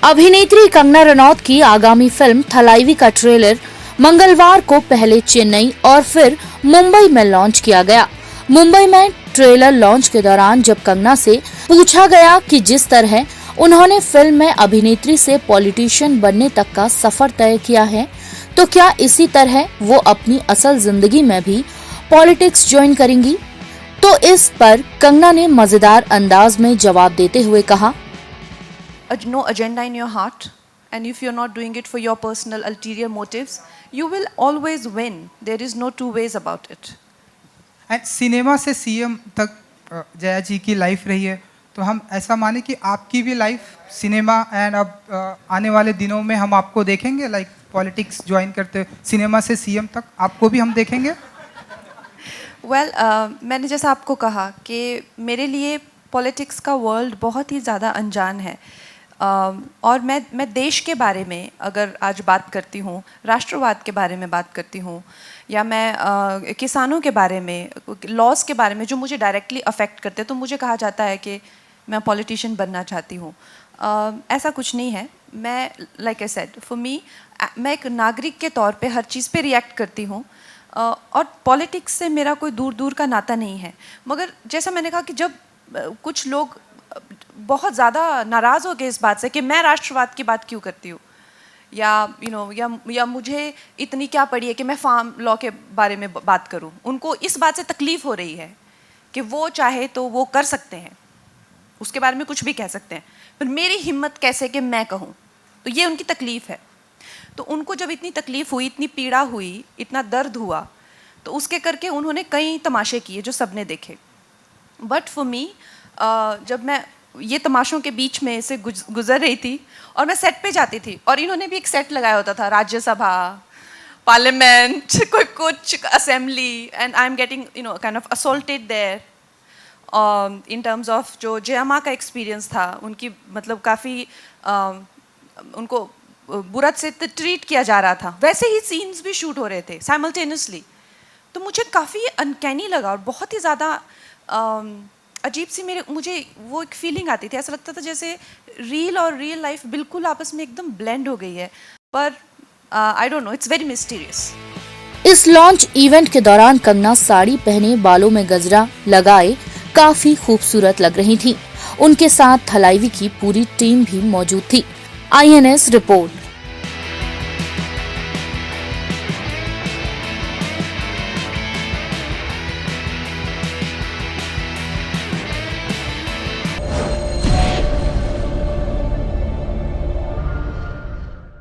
अभिनेत्री कंगना रनौत की आगामी फिल्म थलाइवी का ट्रेलर मंगलवार को पहले चेन्नई और फिर मुंबई में लॉन्च किया गया। मुंबई में ट्रेलर लॉन्च के दौरान जब कंगना से पूछा गया कि जिस तरह उन्होंने फिल्म में अभिनेत्री से पॉलिटिशियन बनने तक का सफर तय किया है, तो क्या इसी तरह वो अपनी असल जिंदगी में भी पॉलिटिक्स ज्वाइन करेंगी? तो इस पर कंगना ने मजेदार अंदाज में जवाब देते हुए कहा, no agenda in your heart, and if you're not doing it for your personal ulterior motives, you will always win. There is no two ways about it. And cinema से सीएम तक जया जी की लाइफ रही है, तो हम ऐसा माने कि आपकी भी लाइफ सिनेमा एंड अब आने वाले दिनों में हम आपको देखेंगे लाइक पॉलिटिक्स ज्वाइन करते सिनेमा से सीएम तक आपको भी हम देखेंगे? Well, मैंने जैसा आपको कहा कि मेरे लिए पॉलिटिक्स का वर्ल्ड बहुत ही ज़्यादा अनजान है, और मैं देश के बारे में अगर आज बात करती हूँ, राष्ट्रवाद के बारे में बात करती हूँ, या मैं किसानों के बारे में, लॉज के बारे में जो मुझे डायरेक्टली अफेक्ट करते हैं, तो मुझे कहा जाता है कि मैं पॉलिटिशियन बनना चाहती हूँ। ऐसा कुछ नहीं है। मैं like I said, for me, मैं एक नागरिक के तौर पे हर चीज़ पे रिएक्ट करती हूँ, और पॉलिटिक्स से मेरा कोई दूर दूर का नाता नहीं है। मगर जैसा मैंने कहा कि जब कुछ लोग बहुत ज़्यादा नाराज़ हो गए इस बात से कि मैं राष्ट्रवाद की बात क्यों करती हूँ, या या मुझे इतनी क्या पड़ी है कि मैं फार्म लॉ के बारे में बात करूँ, उनको इस बात से तकलीफ़ हो रही है कि वो चाहे तो वो कर सकते हैं, उसके बारे में कुछ भी कह सकते हैं, पर मेरी हिम्मत कैसे कि मैं कहूँ, तो ये उनकी तकलीफ़ है। तो उनको जब इतनी तकलीफ़ हुई, इतनी पीड़ा हुई, इतना दर्द हुआ, तो उसके करके उन्होंने कई तमाशे किए जो सबने देखे। बट फॉर मी, जब मैं ये तमाशों के बीच में से गुजर रही थी और मैं सेट पे जाती थी, और इन्होंने भी एक सेट लगाया होता था, राज्यसभा, पार्लियामेंट, कोई कुछ assembly, and I am getting kind of assaulted there in terms of जो जया माँ का एक्सपीरियंस था, उनकी मतलब काफ़ी उनको बुरा से ट्रीट किया जा रहा था, वैसे ही सीन्स भी शूट हो रहे थे साइमल्टेनियसली। तो मुझे काफ़ी अनकैनी लगा और बहुत ही ज़्यादा अजीब सी मुझे वो एक फीलिंग आती थी। ऐसा लगता था जैसे रील और रियल लाइफ बिल्कुल आपस में एकदम ब्लेंड हो गई है, पर I don't know, it's very mysterious. इस लॉन्च इवेंट के दौरान कंगना साड़ी पहने, बालों में गजरा लगाए काफी खूबसूरत लग रही थी। उनके साथ थलाइवी की पूरी टीम भी मौजूद थी। INS report.